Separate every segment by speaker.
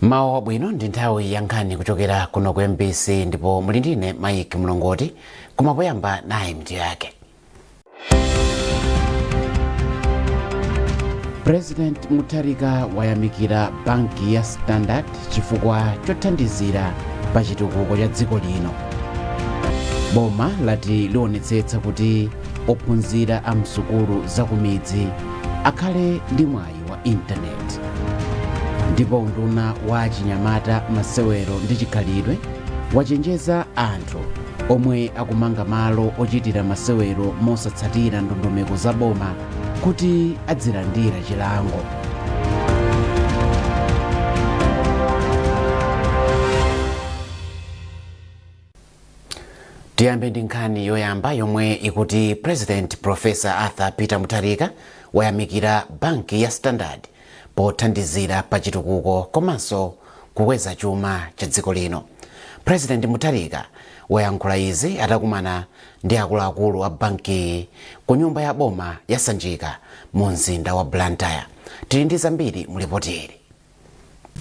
Speaker 1: Mawa bwino ndi nthawi ya nkhani kuchokera kuno ku MBC ndipo muli ndine Mike Mlongoti kumapoyamba naye mti yake. President Mutharika wayamikira banki ya Standard chifukwa chothandizira pa chitukuko cha dziko lino. Boma lati lionetsetsa kuti ophunzira a msukulu za kumidzi akhale ndi mwayi wa internet. Ndipo unduna wa chinyamata masewero ndi chikhalidwe wachenjeza anthu omwe akumanga malo ochitira masewero mosatsatira ndondomeko za boma kuti adzilandira chilango. Tiyambe ndi nkhani yoyamba yomwe ikuti President Professor Arthur Peter Mutharika wayamikira banki ya Standard pothandizira pa chitukuko komanso kukweza chuma cha dziko lino. President Mutharika wayankhula izi atakumana ndi akuluakulu a banki ku nyumba ya boma ya Sanjika mu mzinda wa Blantyre. Tili ndi zambiri mu ripoti ili.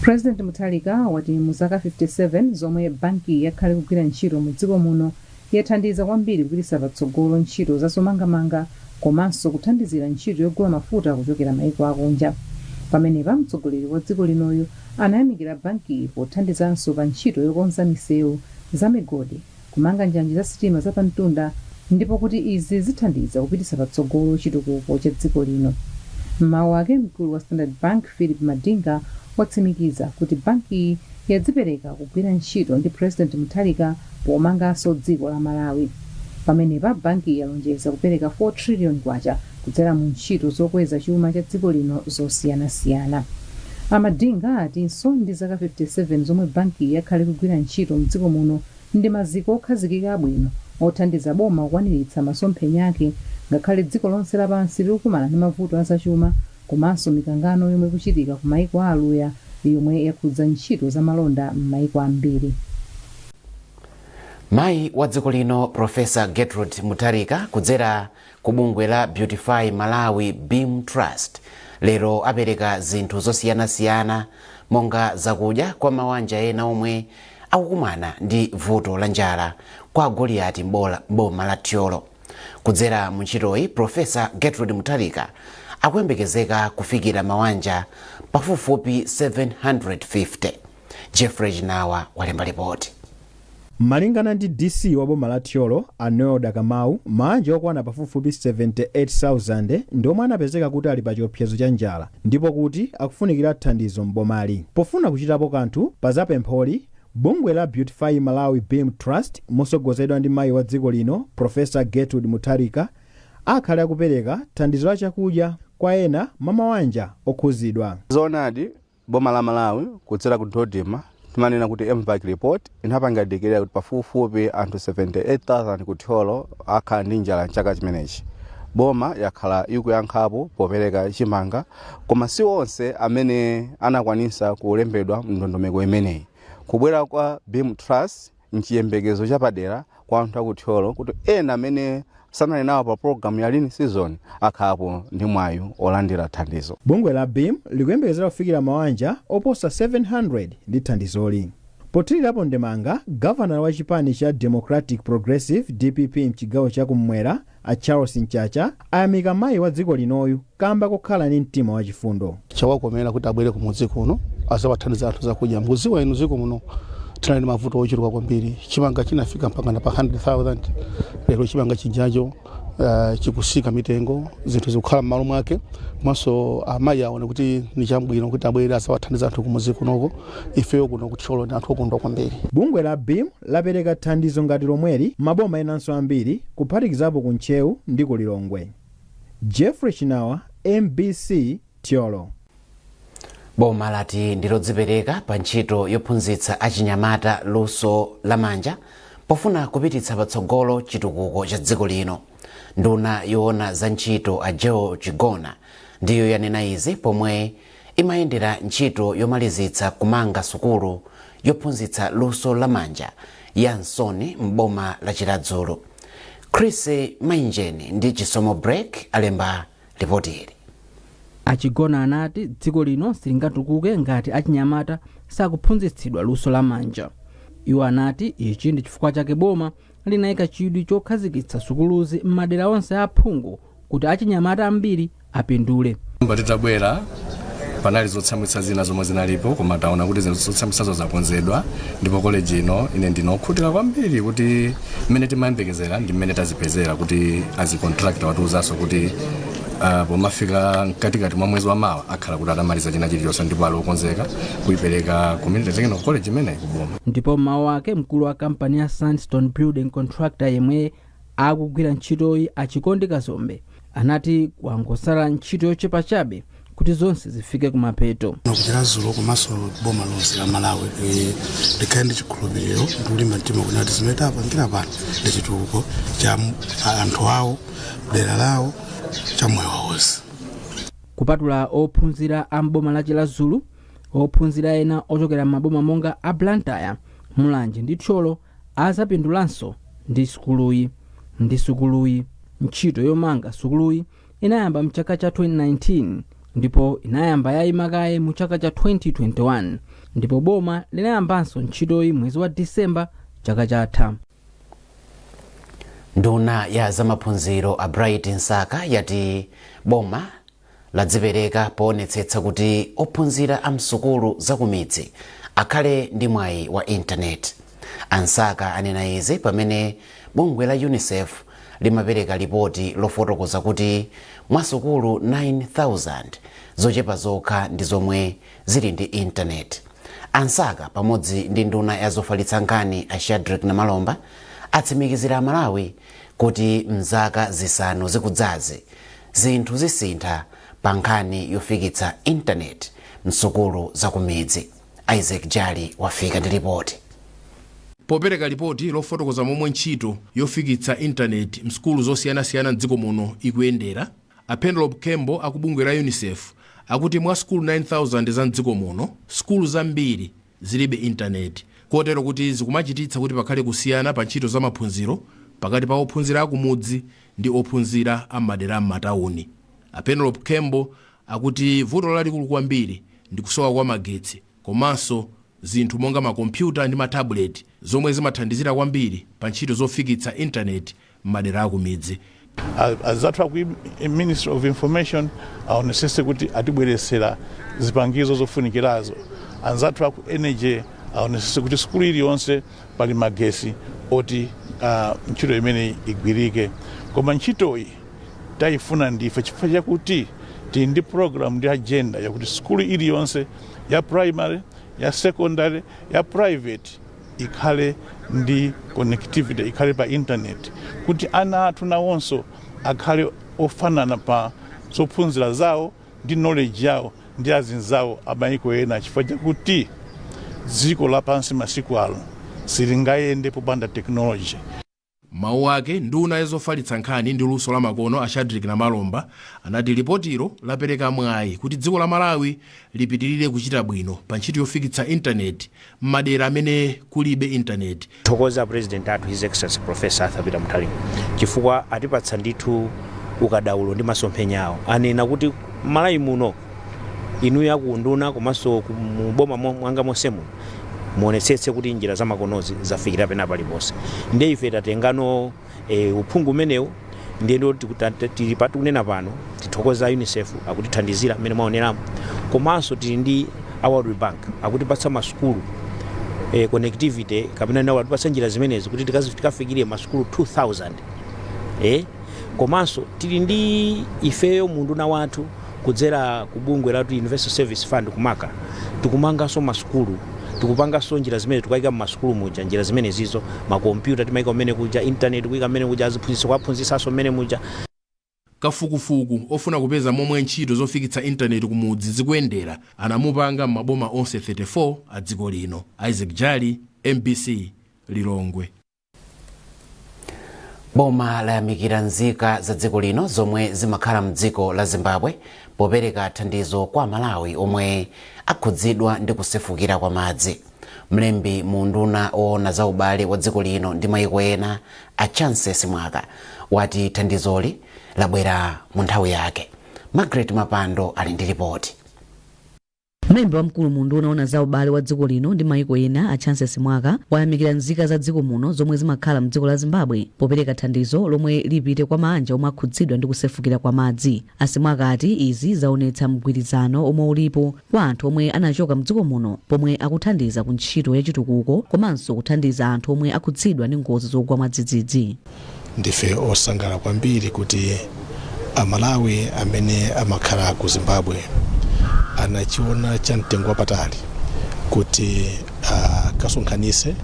Speaker 2: President Mutharika wati mu zaka 57 zomwe banki yakhale kugwira ntchito mu dziko muno yathandiza kwambiri kugwiritsa patsogolo ntchito za zomangamanga komanso kuthandizira ntchito yogula mafuta kuchokera maiko akunja. Pamenepa mtsogoleri wa dziko linoyo anayamikira banki pothandizanso pa ntchito yokonza misewu za migodi, kumanga njanji za sitima za pamtunda, ndipo kuti izi zithandiza kupititsa patsogolo chitukuko cha dziko lino. Mmawu ake mkulu wa Standard Bank Philip Madinga watsimikiza kuti banki yadzipereka kugwira ntchito ndi President Mutharika pomanganso dziko la Malawi. Pamenepa banki yalonjeza kupereka 4 trillion kwacha kudzera mu ntchito zokweza chuma cha dziko lino zosiyanasiyana. Amadinga atinso ndi zaka 57 zomwe banki yakhale kugwira ntchito mu dziko muno ndi maziko okhazikika abwino othandiza boma kukwaniritsa masomphenya ake ngakhale dziko lonse lapansi likukumana ndi mavuto azachuma komanso mikangano yomwe kuchitika ku maiko aluya yomwe yakhudza ntchito za malonda m'maiko ambiri.
Speaker 1: Mayi wa dziko lino Professor Gertrude Mutharika kudzera ku bungwe la Beautify Malawi Beam Trust lero apereka zinthu zosiyanasiyana monga zakudya kwa mabanja ena omwe akukumana ndi vuto la njala kwa Goliath boma la Tyolo. Kudzera mu ntchitoyi Professor Gertrude Mutharika akuyembekezeka kufikira mabanja pafupifupi 750. Jeffrey Nawa walemba ripoti.
Speaker 3: Malingana ndi DC wa boma la Tyolo Anoda Kamau, mabanja okwana pafupifupi 78,000 ndiomwe anapezeka kuti ali pa chiopsezo cha njala ndipo kuti akufunikira thandizo m'bomali. Pofuna kuchitapo kanthu pa zapempholi, bungwe la Beautify Malawi Beam Trust mosogozedwa ndi mayi wa dziko lino Professor Gertrude Mutharika akhale akupereka thandizo la chakudya kwa ena mabanja okhuzidwa.
Speaker 4: Zonadi boma la Malawi kudzera ku Dodima timanena kuti MVAC report inapangadikira kuti pafupifupi anthu 78,000 ku Tyolo akhala ndi njala mchaka chimenechi. Boma yakhala ikuyankhapo popereka chimanga koma si onse amene anakwanisa kulembedwa mndondomeko imeneyi. Kubwera kwa Beam Trust nchiyembekezo chapadera kwa anthu aku Tyolo kuti ena amene sanali nawo pa program ya rainy season akhapo ndi mwayi olandira thandizo.
Speaker 3: Bungwe la Beam likuyembekezera kufikira mabanja oposa 700 ndi thandizoli. Pothirirapo ndemanga, governor wa chipani cha Democratic Progressive DPP mchigawo chakumwera a Charles Nchacha ayamika mayi wa dziko linoyu kamba kokhala ndi mtima wachifundo.
Speaker 5: Chawakomera kuti abwere ku mudzi kuno azawathandiza anthu zakudya. Mudziwa inu dziko muno tinali mavuto ochuluka kwambiri. Chimanga chinafika mpaka na pa 100,000. Lero chimanga chinjacho chikusika mitengo zinthu zikukhala m'malo mwake maso amayi aone kuti ni chambwino kuti abwere azawathandiza anthu kumudzi kunoko ifeyo kuno ku Tyolo ndi anthu okondwa kwambiri.
Speaker 3: Bungwe la Beam lapereka thandizo ngati lomweli maboma enanso ambiri kuphatikizapo ku Nchewu ndi ku Lilongwe. Jeffrey Chinawa, MBC, Tyolo.
Speaker 1: Boma lati ndilodzipereka pa ntchito yophunzitsa achinyamata luso lamanja pofuna kupititsa patsogolo chitukuko cha dziko lino. Nduna yoona za ntchito a Joe Chigona ndiyo yanena izi pomwe imayendera ntchito yomalizitsa kumanga sukulu yophunzitsa luso lamanja ya Nsoni m'boma la Chiradzulu. Chris Mainjeni ndi Chisomo Break alemba ripoti ili.
Speaker 6: Achigona anati dziko lino silingatukuke ngati achinyamata sakuphunzitsidwa luso la manja. Iwo anati ichi ndi chifukwa chake boma linayika chidwi chokhazikitsa sukuluzi m'madera onse aphungu kuti achinyamata ambiri apindule.
Speaker 7: Titabwera panali zotsamwitsa zina zomwe zinalipo koma taona kuti zotsamwitsazo zakonzedwa ndipo college ino ine ndinokhutira kwambiri kuti mmene timayembekezera ndi mmene tazipezera kuti azicontractor watiuzanso kuti pomafika mkatikati mwa mwezi wa mawa akhala kuti atamaliza china chilichonse ndipo ali okonzeka kuipereka community technical college imeneyi kuboma.
Speaker 6: Ndipo mawu ake mkulu wa kampani ya Sandstone Building Contractor yemwe akugwira ntchitoyi Achikondi Kazombe anati kwangosala ntchito yochepa chabe kuti zonse zifike kumapeto.
Speaker 8: Kuchera zulo komanso boma lonse la Malawi likhale ndi chikhulupiriro ndi ulimba mtima kuti zimene tapangira pano ndi chitukuko cha anthu awo, dera lawo, cha moyo wawonse.
Speaker 6: Kupatula ophunzira a mboma la Zulu, ophunzira ena ochokera maboma monga a Blantyre, Mulanje ndi Tcholo azapindulanso ndi sukuluyi. Ntchito yomanga sukuluyi inayamba mchaka cha 2019 ndipo inayamba yayimakaye mu chaka cha 2021 ndipo boma linayambanso ntchitoyi mwezi wa Disemba chaka chatha.
Speaker 1: Nduna ya zamaphunziro a Bright Nsaka yati boma ladzipereka poonetsetsa kuti ophunzira amsukulu zakumidzi akhale ndi mwayi wa intaneti. Ansaka anena izi pamene bungwe la UNICEF limapereka ripoti lofotokoza kuti mwasukulu 9,000 zochepa zokha ndi zomwe zili ndi intaneti. Ansaka pamodzi ndi nduna ya zofalitsa nkhani a Shadrack Namalomba atsimikizira Malawi kuti mzaka zisanu zikudzazi zinthu zisintha pa nkhani yofikitsa intaneti msukulu zakumidzi. Isaac Jali wafika ndi ripoti.
Speaker 9: Popereka ripoti lofotokoza momwe ntchito yofikitsa intaneti msukulu zosiyanasiyana m'dziko muno ikuyendera, a Penelope Kembo akubungwe la UNICEF akuti mwa sukulu 9,000 za m'dziko muno, sukulu zambiri zilibe intaneti, kotero kuti zikumachititsa kuti pakhale kusiyana pa ntchito za maphunziro pakati pa ophunzira akumudzi ndi ophunzira amadera m'matawuni. A Penelope Kembo akuti vuto lalikulu kwambiri ndi kusowa kwa magetsi komanso zinthu monga makompyuta ndi matabuleti zomwe zimathandizira kwambiri pa ntchito zofikitsa intaneti m'madera akumidzi.
Speaker 10: Azathu ku Ministry of Information aonesese kuti atibweresera zipangizo zofunikirazo. Anzathu ku Energy aonesese kuti sukulu iliyonse pali magesi oti ntchito imene igwirike. Koma ntchitoyi tayifuna ndife chifukwa chakuti tili ndi program ndi agenda yakuti sukulu iliyonse ya primary, ya secondary, ya private ikhale ndi connectivity, ikhale pa internet, kuti ana athu nawonso akhale ofanana pa zophunzira zawo ndi knowledge yawo ndi azinzawo amayiko ena, chifukwa chakuti dziko lapansi masiku ano silingayende popanda technology.
Speaker 9: Mawu ake nduna ya zofalitsa nkhani ndi luso la makono a Shadrack Namalomba anati ripotiro lapereka mwayi kuti dziko la Malawi lipitirire kuchita bwino pa ntchito yofikitsa intaneti m'madera amene kulibe intaneti.
Speaker 11: Thokoza President athu His Excellency Professor Arthur Peter Mutharika chifukwa atipatsa ndithu ukadaulo ndi masomphenya awo. Anena kuti Malawi muno inu yakunduna komanso muboma mwanga monsemu muonetsetse kuti njira za makonozi zafikira pena paliponse. Ndiye ife tatengano uphungu umenewu ndiye tili patunena pano tithokoza UNICEF akutithandizira mmene mwaoneramo, komanso tili ndi World Bank akutipatsa masukulu connectivity kapena nawo atipatsa njira zimenezi kuti tikafikire masukulu 2,000. Komanso tili ndi ifeyo munduna wathu kudzera kubungwe la Universal Service Fund kumaka tikumanganso masukulu, tikupanganso njira zimene tukayika m'masukulu muja, njira zimene zizo makompyuta timayika mmene kuja, internet kuyika mmene kuja, aziphunzitsa kwaphunzitsanso mmene muja.
Speaker 9: Kafukufuku ofuna kupeza momwe ntchito zofikitsa intaneti kumudzi zikuyendera anamupanga m'maboma onse 34 a dziko lino. Isaac Jali, MBC, Lilongwe.
Speaker 1: Boma layamikira nzika za dziko lino zomwe zimakhala mdziko la Zimbabwe popereka thandizo kwa Malawi omwe akhudzidwa ndi kusefukira kwa madzi. Mlembi mu nduna oona za ubale wa dziko lino ndi mayiko ena a Chances Mwaka wati thandizoli labwera mu nthawi yake Margaret Mapando ali ndi ripoti.
Speaker 12: Mlembi wamkulu mu unduna wa za ubale wa dziko lino ndi maiko ena a Chances Mwaka wayamikira nzika za dziko muno zomwe zimakhala mdziko la Zimbabwe popereka thandizo lomwe lipite kwa manja omwe akhudzidwa ndi kusefukira kwa madzi. Asimwaka ati izi zaonetsa mgwirizano omwe ulipo kwa anthu omwe anachoka mdziko muno pomwe akuthandiza ku ntchito ya chitukuko komanso kuthandiza anthu omwe akhudzidwa ndi ngozi zogwa mwadzidzidzi.
Speaker 5: Ndife osangala kwambiri kuti Amalawi amene amakhala ku Zimbabwe anachiona cha mtengo wapatali kuti kasonkhanise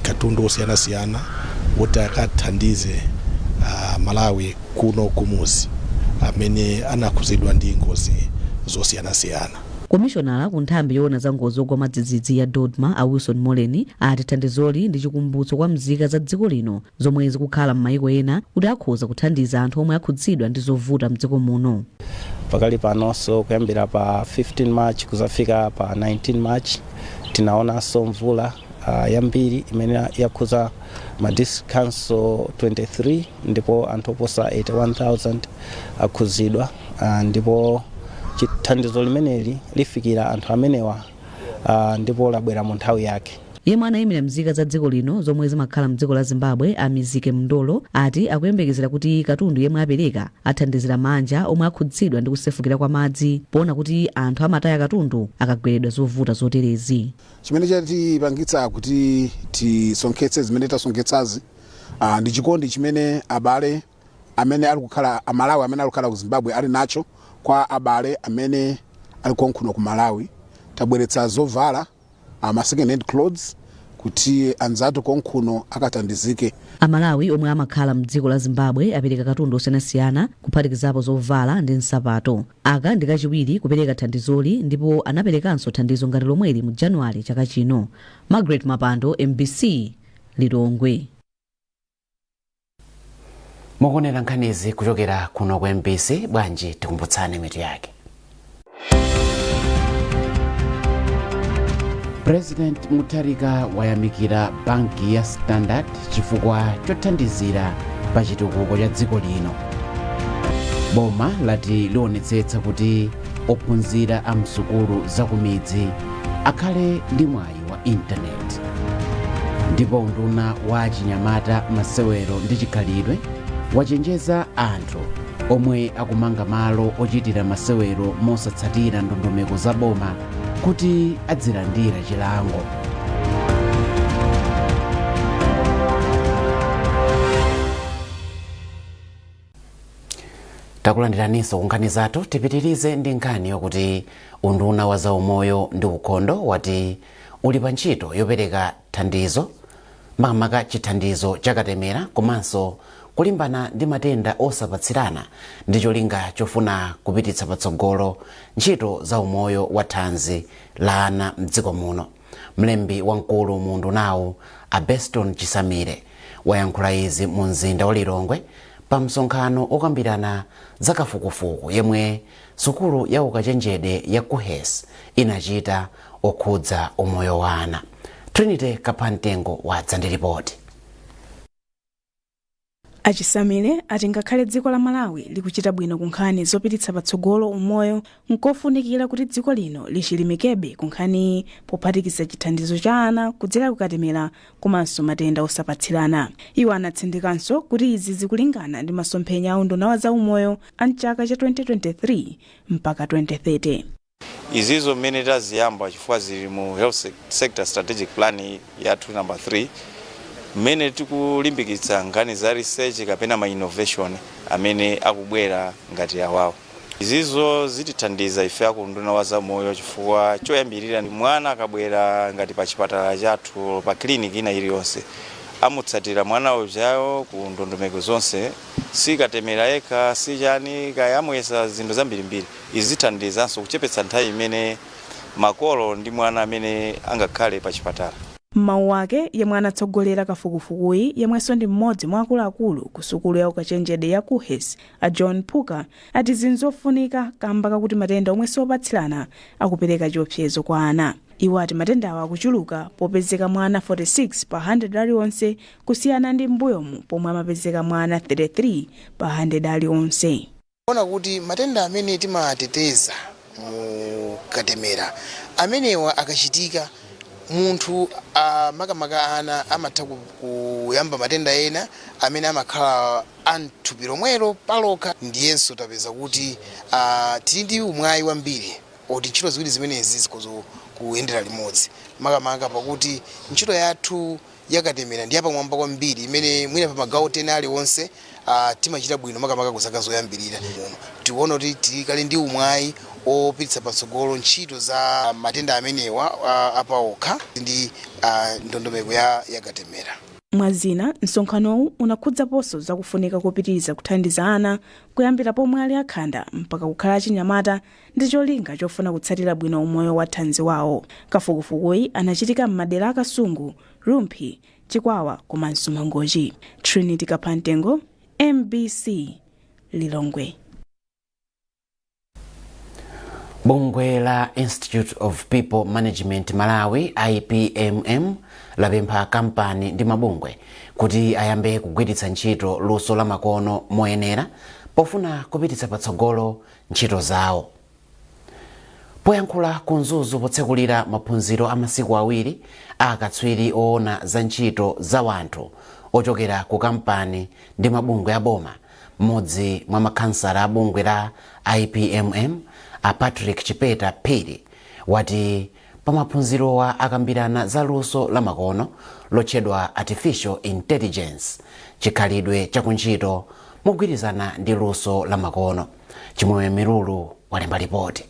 Speaker 5: katundu osiyana-siyana kuti akathandize Malawi kuno kumuzi amene anakhuzidwa ndi ngozi zosiyana-siyana.
Speaker 12: Komishonala ku nthambi yoona za ngozi zogwa mwadzidzidzi ya Dodma a Wilson Moleni ati thandizoli ndi chikumbutso kwa mzika za dziko lino zomwe zikukhala m'mayiko ena kuti akhoza kuthandiza anthu omwe akhudzidwa ndi zovuta mdziko muno.
Speaker 13: Pakali panonso kuyambira pa 15 March kuzafika pa 19 March tinaonanso mvula yambiri imene yakhuza District Council 23 ndipo anthu oposa 81,000 akhuzidwa ndipo chithandizo limeneli lifikira anthu amenewa ndipo labwera mu nthawi yake.
Speaker 12: Yemwe anayimira mzika za dziko lino zomwe zimakhala mdziko la Zimbabwe Amizike Mndolo ati akuyembekezera kuti katundu yemwe apereka athandizira manja omwe akhudzidwa ndi kusefukira kwa madzi poona kuti anthu amataya katundu akagweredwa zovuta zoterezi.
Speaker 14: Chimene chatipangitsa kuti tisonkhetse zimene tasonkhetsazi ndi chikondi chimene abale amene ali kukhala Amalawi amene ali kukhala ku Zimbabwe ali nacho kwa abale amene ali konkuno ku Malawi. Tabweretsa zovala second hand clothes kuti anzatu konkuno akathandizike.
Speaker 12: Amalawi omwe amakhala mdziko la Zimbabwe apereka katundu osiyanasiyana kuphatikizapo zovala ndi nsapato. Aka ndi kachiwiri kupereka thandizoli ndipo anaperekanso thandizo ngati lomweli mu Januwale chaka chino. Margaret Mapando, MBC, Lilongwe.
Speaker 1: Mukuonera nkhanizi kuchokera kuno ku MBC, bwanji tikumbutsane mitu yake. President Mutharika wayamikira banki ya Standard chifukwa chothandizira pa chitukuko cha dziko lino. Boma lati lionetsetsa kuti ophunzira a msukulu za kumidzi akhale ndi mwayi wa intaneti. Ndipo unduna wa chinyamata masewero ndi chikhalidwe wachenjeza anthu omwe akumanga malo ochitira masewero mosatsatira ndondomeko za boma kuti adzilandira chilango. Takulandiraninso kunkhani zathu, tipitirize ndi nkhani yokuti unduna wa zaumoyo ndi ukhondo wati uli pa ntchito yopereka thandizo makamaka chithandizo chakatemera komanso kulimbana ndi matenda osapatsirana ndi cholinga chofuna kupititsa patsogolo ntchito za umoyo wa thanzi la ana mdziko muno. Mlembi wamkulu mu undunawu Abeston Chisamire wayankhula izi mu mzinda wa Lilongwe pa msonkhano okambirana za kafukufuku yemwe sukulu ya ukachenjede ya KUHES inachita okhudza umoyo wa ana. Trinity Kaphantengo wadza ndi ripoti.
Speaker 15: Achisamire ati ngakhale dziko la Malawi likuchita bwino ku nkhani zopititsa patsogolo umoyo, nkofunikira kuti dziko lino lichilimikebe ku nkhani pophatikiza chithandizo cha ana kudzera kukatemera komanso matenda osapatsirana. Iwo anatsindikanso kuti izi zikulingana ndi masomphenya a unduna wa zaumoyo a mchaka cha 2023 mpaka 2030.
Speaker 16: Izizo mmene taziyamba chifukwa zili mu health sector strategic plan yathu number 3 mmene tikulimbikitsa nkhani za research kapena ma innovation amene akubwera ngati awawo. Izizo zitithandiza ife akunduna wa zaumoyo chifukwa choyambirira mwana akabwera ngati pa chipatala chathu pa clinic ina iliyonse amutsatira mwana ujayo ku ndondomeko zonse, sikatemera eka sichani kayamwesa zinthu zambirimbiri. Izithandizanso kuchepetsa nthawi imene makolo ndi mwana amene angakhale pa chipatala.
Speaker 15: Mawu ake yemwe anatsogolera kafukufukuyi yemwenso ndi mmodzi mwa akuluakulu ku sukulu ya ukachenjede ya KUHES a John Puka ati zinzofunika kamba kakuti matenda omwe siopatsirana akupereka chiopsezo kwa ana. Iwo ati matendawo akuchuluka popezeka mwana 46 pa 100 aliwonse kusiyana ndi mbuyomu pomwe amapezeka mwana 33 pa 100 aliwonse.
Speaker 17: ona kuti matenda amene timateteza mu Katemera amenewa akachitika munthu makamaka ana amatha kuyamba matenda ena amene amakhala anthupi lomwelo palokha. Ndiyenso tapeza kuti tili ndi umwayi wambiri oti ntchito ziwiri zimenezi zikhoza kuyendera limodzi, makamaka pakuti ntchito yathu yakatemera ndi yapamwamba kwambiri imene mwina pa magawo 10 aliwonse timachita bwino makamaka kuzaka zoyambirira. Tiona kuti tikali ndi umwayi opititsa patsogolo ntchito za matenda amenewa apaokha ndi ndondomeko ya Katemera.
Speaker 15: Mwazina, msonkhanowu unakhudzaponso zakufunika kopitiriza kuthandiza ana kuyambira pomwe ali akhanda mpaka kukhala achinyamata ndi cholinga chofuna kutsatira bwino umoyo wa thanzi wawo. Kafukufukuyi anachitika m'madera akasungu, Rumphi, Chikwawa komanso Mangochi. Trinity Kapantengo, MBC, Lilongwe.
Speaker 1: Bungwe la Institute of People Management Malawi IPMM lapempha kampani ndi mabungwe kuti ayambe kugwiritsa ntchito luso la makono moyenera pofuna kupititsa patsogolo ntchito zawo. Poyankhula kunzuzu potsekulira maphunziro a masiku awiri akatswiri oona za ntchito za wanthu ochokera ku kampani ndi mabungwe a boma, mmodzi mwa makhansala a bungwe la IPMM a Patrick Chipeta Phiri wati pamaphunzirowa akambirana za luso la makono lotchedwa Artificial Intelligence, chikhalidwe chakuntchito mogwirizana ndi luso la makono. Chimwemwe Mirulu walemba ripoti.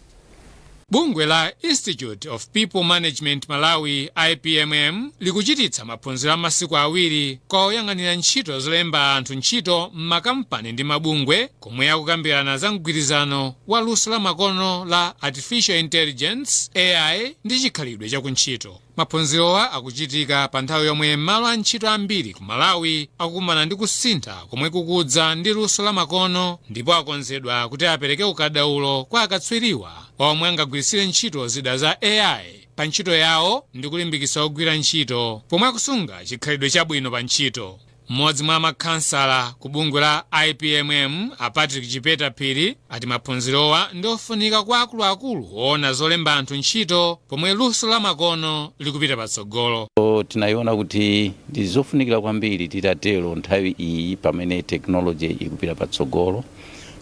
Speaker 18: Bungwe la Institute of People Management Malawi IPMM likuchititsa maphunziro a masiku awiri kwa oyang'anira ntchito zolemba anthu ntchito m'makampani ndi mabungwe komwe akukambirana za mgwirizano wa luso la makono la Artificial Intelligence AI ndi chikhalidwe chakuntchito. Maphunzirowa akuchitika pa nthawi yomwe malo a ntchito ambiri ku Malawi akukumana ndi kusintha komwe kukudza ndi luso la makono ndipo akonzedwa kuti apereke ukadaulo kwa akatswiriwa omwe angagwirisire ntchito zida za AI pa ntchito yawo ndi kulimbikitsa ogwira ntchito pomwe akusunga chikhalidwe chabwino pa ntchito. Mmodzi mwa makhansala ku bungwe la IPMM a Patrick Chipeta Phiri ati maphunzirowa ndi ofunika kwa akuluakulu oona zolemba anthu ntchito pomwe luso la makono likupita patsogolo.
Speaker 19: Tinaiona kuti ndi zofunikira kwambiri titatero nthawi iyi pamene technology ikupita patsogolo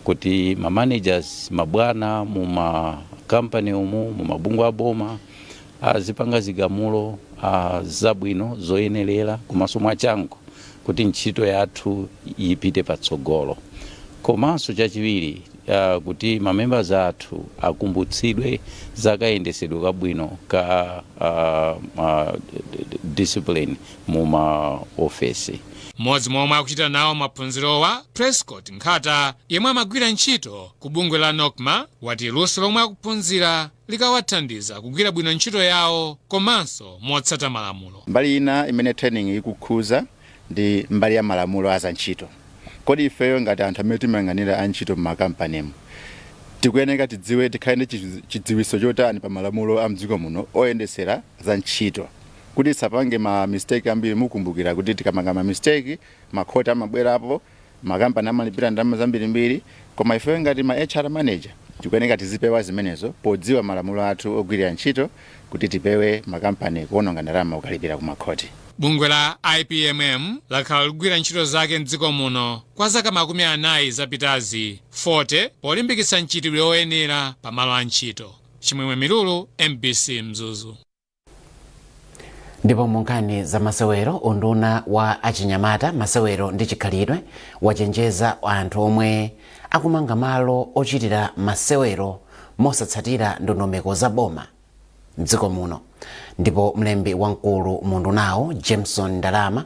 Speaker 19: kuti ma managers mabwana mu makampani umu mu mabungwe a boma azipanga zigamulo zabwino zoyenerera komanso mwachangu kuti ntchito yathu ipite patsogolo. Komanso chachiwiri kuti mamembers athu akumbutsidwe zakayendesedwe kabwino ka discipline mu maofesi.
Speaker 18: Mmodzi momwe akuchita nawo maphunzirowa Prescott Nkhata yemwe amagwira ntchito ku bungwe la NOCMA wati luso lomwe akuphunzira likawathandiza kugwira bwino ntchito yawo komanso motsata malamulo.
Speaker 20: Mbali ina imene training ikukhuza ndi mbali ya malamulo a ntchito. Kodi ifeyo ngati anthu amene timayang'anira a ntchito m'makampanimu tikuyeneka tidziwe tikhale ndi chidziwiso chotani pa malamulo a mdziko muno oyendesera za ntchito kuti sapange ma mistake ambiri. Mukumbukira kuti tikamanga ma mistake makhoti amabwerapo, makampani amalipira ndalama zambirimbiri, koma ifeyo ngati ma HR manager tikuyeneka tizipewa zimenezo podziwa malamulo athu ogwirira ntchito kuti tipewe makampani kuononga ndalama ukalipira ku makhoti.
Speaker 18: Bungwe la IPMM lakhala likugwira ntchito zake mdziko muno kwa zaka 40 zapitazi 40 polimbikitsa mchitidwe oyenera pa malo a ntchito. Chimwemwe Mirulu, MBC Mzuzu.
Speaker 1: Ndipo munkhani za masewero, unduna wa achinyamata masewero ndi chikhalidwe wachenjeza anthu omwe akumanga malo ochitira masewero mosatsatira ndondomeko za boma mdziko muno. Ndipo mlembi wamkulu mundunawo Jameson Ndalama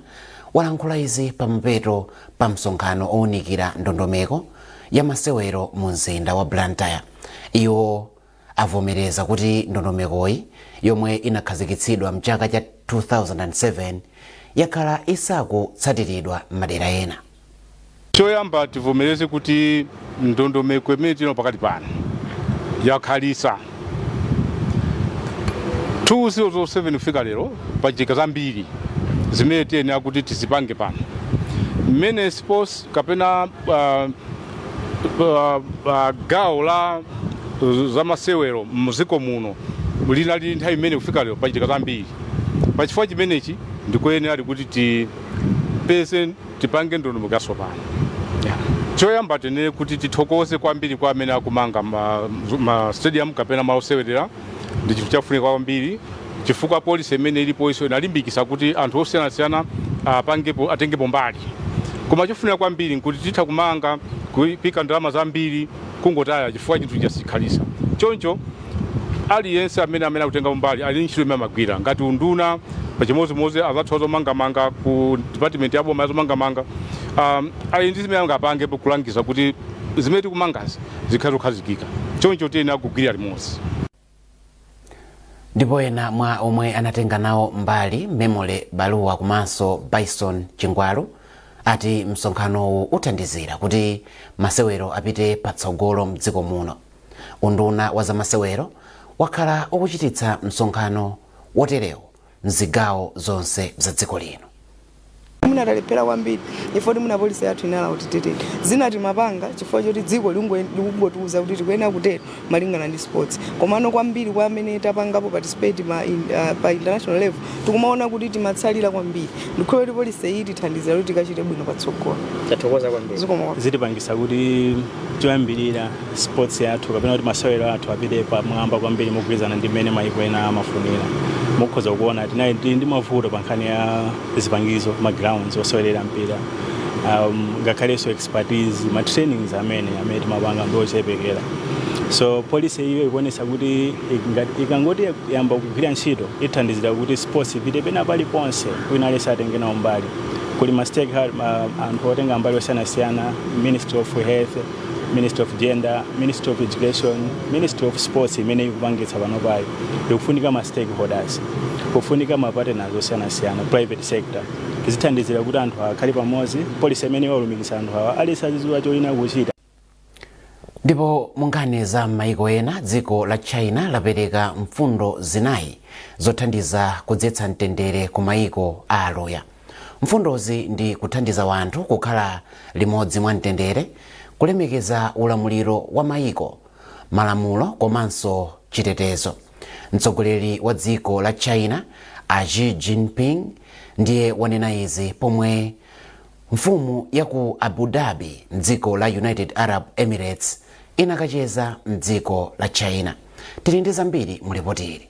Speaker 1: walankhula izi pamapeto pa msonkhano owunikira ndondomeko ya masewero mu mzinda wa Blantyre. Iwo avomereza kuti ndondomekoyi yomwe inakhazikitsidwa mchaka cha 2007 yakhala isakutsatiridwa madera ena.
Speaker 21: Choyamba tivomereze kuti ndondomeko imene tino pakati pano yakhalisa 2007 kufika lero pajika zambiri zimene tiyenera kuti tizipange pano. Mmene sports kapena gawo la zamasewero muziko muno linali nthawi imene kufika lero pachitika zambiri. Pachifukwa chimenechi ndikuyenera kuti tipese tipange ndondomeko yatsopano. Choyamba tenere kuti tithokoze kwambiri kwa amene akumanga ma stadium kapena malo osewerera ndi chinthu chofunika kwambiri, chifukwa polisi imene ilipo iso inalimbikitsa kuti anthu osiyanasiyana atengepo mbali. Koma chofunika kwambiri nkuti titha kumanga kupika ndalama zambiri kungotaya chifukwa chinthu chasikhalisa. Choncho aliyense amene akutenga mbali ali ntchito imene amagwira ngati unduna pachimozimozi azathu azomangamanga ku department ya boma azomangamanga ali ndi zimene angapangepo kulangiza kuti zimene tikumangazi zikhale zokhazikika. Choncho tiyenera kugwirira limodzi.
Speaker 1: Ndipo ena mwa omwe anatenga nawo mbali Memole Baluwa komanso Bison Chingwalu ati msonkhanowu uthandizira kuti masewero apite patsogolo mdziko muno. Unduna wa zamasewero wakhala ukuchititsa msonkhano woterewo mzigawo zonse za dziko lino.
Speaker 2: Munatalepera kwambiri ifoti muna polisi yathu inala kuti tete zinati mapanga chifukwa choti dziko lingotiuza kuti tikuyenera kutero malingana ndi sports. Komano kwambiri kwa amene tapangapo participate pa international level tikumaona kuti timatsalira kwambiri. Ndikhulupirira kuti polisi iyi itithandizira kuti tikachite bwino patsogolo.
Speaker 22: Tathokoza kwambiri. Zitipangisa kuti choyambirira sports yathu kapena kuti masewero athu apite pamwamba kwambiri mogwirizana ndi mmene mayiko ena amafunira. Mukhoza kuona tinayi ndi mavuto pa nkhani ya zipangizo grounds osowerera mpira ngakhalenso expertise ma trainings amene timapanga ndochepekera. So policy iyo ikuonesa kuti ikangoti yamba kugwira ntchito ithandizira kuti sports ipite pena paliponse wina aliyense atenge nawo mbali. Kuli ma stakeholder anthu otenga mbali osiyanasiyana, Ministry of Health, Ministry of Gender, Ministry of Education, Ministry of Sports imene ikupangitsa pano pali. Ikufunika ma stakeholders, kufunika ma partners osiyanasiyana, private sector. Zithandizira kuti anthu akhale pamodzi, polisi imene walumikitsa anthu awa alisaziziwa choyina kuchita.
Speaker 1: Ndipo munkhani za maiko ena, dziko la China lapereka mfundo zinayi zothandiza kudzetsa mtendere ku maiko a aluya. Mfundozi ndi kuthandiza wanthu kukhala limodzi mwa mtendere, kulemekeza ulamuliro wa maiko, malamulo komanso chitetezo. Mtsogoleri wa dziko la China Xi Jinping ndiye wanena izi pomwe mfumu ya ku Abu Dhabi mdziko la United Arab Emirates inakacheza mdziko la China. Tili ndi zambiri mu ripoti ili.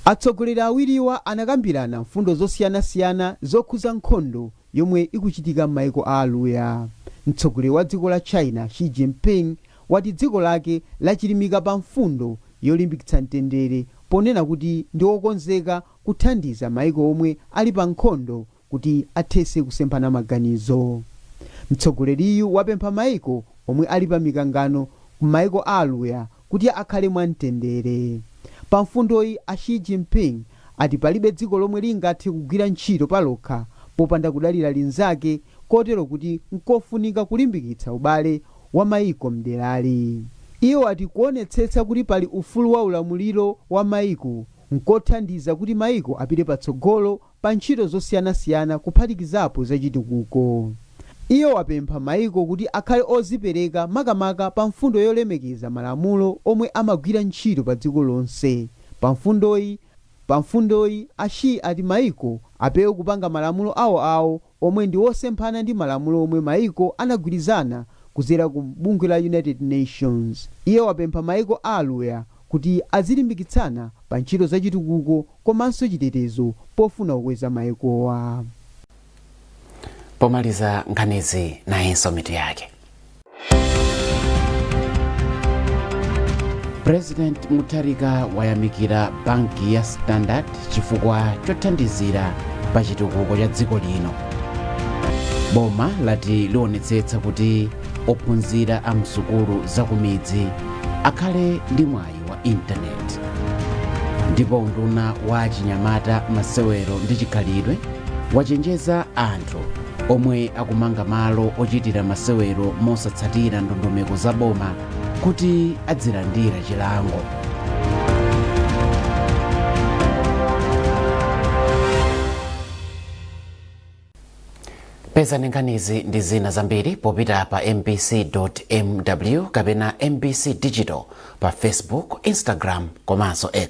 Speaker 3: Atsogoleri awiriwa anakambirana mfundo zosiyanasiyana zokhuza nkhondo yomwe ikuchitika m'maiko a aluya. Mtsogoleri wa dziko la China Xi Jinping wati dziko lake lachilimika pa mfundo yolimbikitsa mtendere ponena kuti ndi okonzeka kuthandiza maiko omwe ali pa nkhondo kuti athese kusemphana maganizo. Mtsogoleriyu wapempha maiko omwe ali pa mikangano m'maiko a aluya kuti akhale mwa mtendere. Pa mfundoyi Xi Jinping ati palibe dziko lomwe lingathe kugwira ntchito palokha popanda kudalira linzake, kotero kuti nkofunika kulimbikitsa ubale wa maiko mderali. Iwo ati kuonetsetsa kuti pali ufulu wa ulamuliro wa maiko nkothandiza kuti maiko apite patsogolo pa ntchito zosiyanasiyana kuphatikizapo zachitukuko. Iwo wapempha maiko kuti akhale ozipereka makamaka pa mfundo yolemekeza malamulo omwe amagwira ntchito pa dziko lonse. Pa mfundoyi Xi ati maiko apewe kupanga malamulo awo omwe ndi osemphana ndi malamulo omwe maiko anagwirizana kuzera ku bungwe la United Nations. Iye wapempha maiko a aluya kuti azilimbikitsana pa ntchito zachitukuko komanso chitetezo pofuna kukweza maikowa.
Speaker 1: Pomaliza nkhanizi nayenso mitu yake. President Mutharika wayamikira banki ya Standard chifukwa chothandizira pa chitukuko cha dziko lino. Boma lati lionetsetsa kuti ophunzira a msukulu za kumidzi akhale ndi mwayi wa intaneti. Ndipo unduna wa chinyamata, masewero ndi chikhalidwe wachenjeza anthu omwe akumanga malo ochitira masewero mosatsatira ndondomeko za boma kuti adzilandira chilango. Peza nkhanizi ndi zina zambiri popita pa mbc.mw kapena MBC Digital pa Facebook, Instagram komanso X.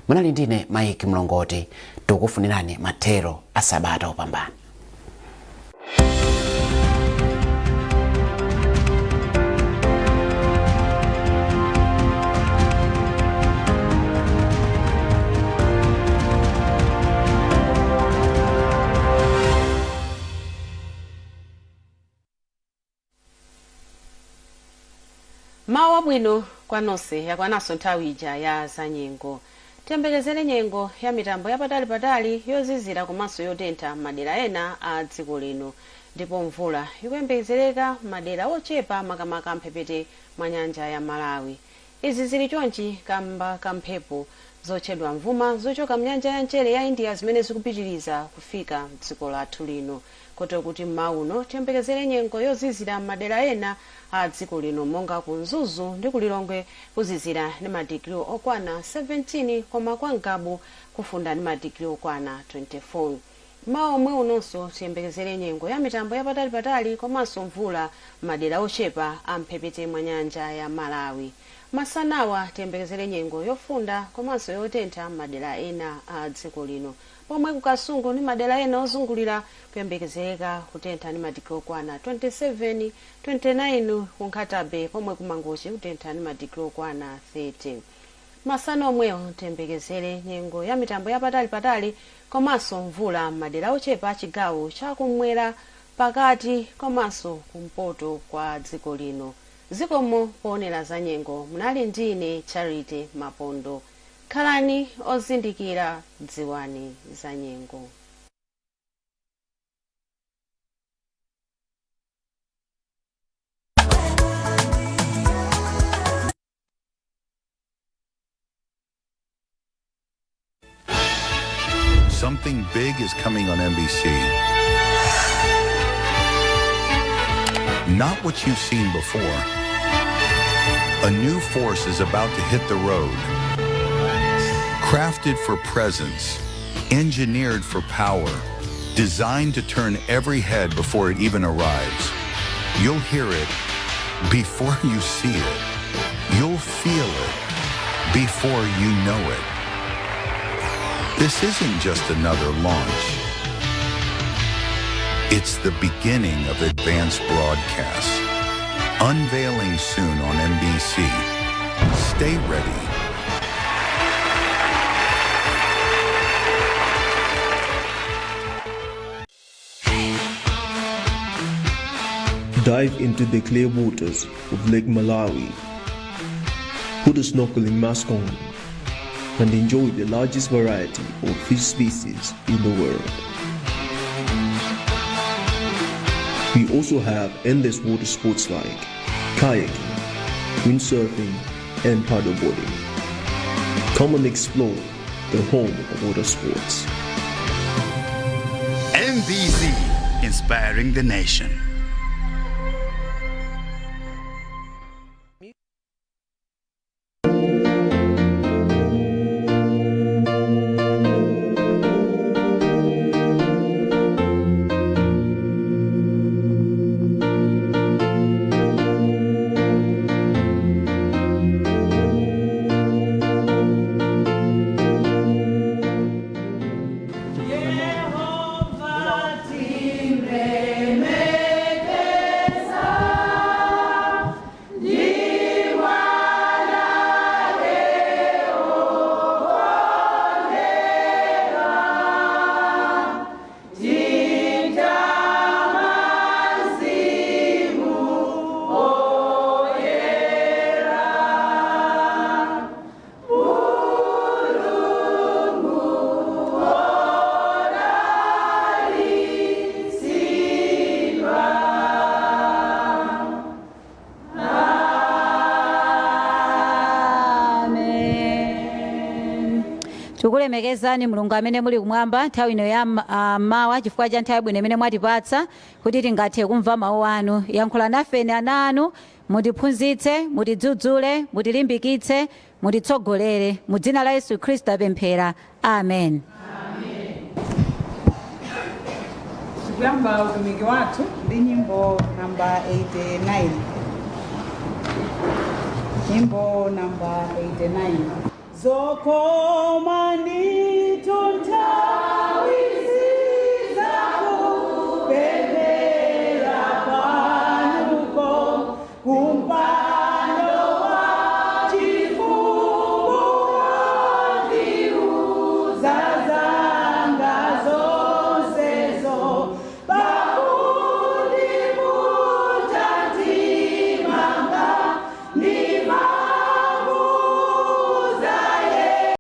Speaker 1: Munali ndine Mike Mlongoti, tikufunirani mathero a Sabata opambana.
Speaker 4: Mawa bwino kwa nonse yakwanaso nthawi ija ya za nyengo. Tiyembekezere nyengo ya mitambo yapatali yozizira komanso yotentha madera ena a dziko lino, ndipo mvula ikuyembekezereka madera ochepa makamaka mphepete mwa nyanja ya Malawi. Izi zili chonchi kamba kamphepo zotchedwa mvuma zochoka mnyanja ya Mchere ya India zimene zikupitiriza kufika dziko lathu lino. Koto kuti mauno tiyembekezere nyengo yozizira madera ena a dziko lino monga ku Mzuzu ndi ku Lilongwe kuzizira ndi madigiri okwana 17 koma kwa Ngabu kufunda ndi madigiri okwana 24. Mawa omwe unonso tiyembekezere nyengo ya mitambo yapatali komanso mvula madera ochepa a mphepete mwa nyanja ya Malawi. Masanawa tiyembekezere nyengo yofunda komanso yotentha madera ena a dziko lino, pomwe ku Kasungu ndi madera ena ozungulira kuyembekezereka kutentha ndi madigiri okwana 27, 29 ku Nkhatabe, pomwe ku Mangochi kutentha ndi madigiri okwana 30. Masana omwewo tiyembekezere nyengo ya mitambo yapatali komanso mvula madera ochepa chigawo chakumwera pakati komanso kumpoto kwa dziko lino. Zikomo poonera za nyengo munali ndine Charity Mapondo. Khalani ozindikira, dziwani za nyengo.
Speaker 7: Something big is coming on NBC. Not what you've seen before. A new force is about to hit the road. Crafted for presence, engineered for power, designed to turn every head before it even arrives. You'll hear it before you see it. You'll feel it before you know it. This isn't just another launch. It's the beginning of advanced broadcasts. Unveiling soon on NBC. Stay ready.
Speaker 23: Dive into the clear waters of Lake Malawi. Put a snorkeling mask on and enjoy the largest variety of fish species in the world. We also have endless water sports like kayaking, windsurfing, and paddleboarding. Come and explore the home of water sports.
Speaker 7: NBC, inspiring the nation.
Speaker 24: Tukulemekezani Mulungu amene muli kumwamba nthawi ino ya mawa chifukwa cha nthawi yabwino imene mwatipatsa kuti tingathe kumva mawu anu. Yankhula nafe ana anu, mutiphunzitse, mutidzudzule, mutilimbikitse, mutitsogolere. Mu dzina la Yesu Khristu apemphera. Amen.
Speaker 6: tikuyamba utumiki wathu ndi nyimbo namba 89. Nyimbo namba 89. Zokoma nditontha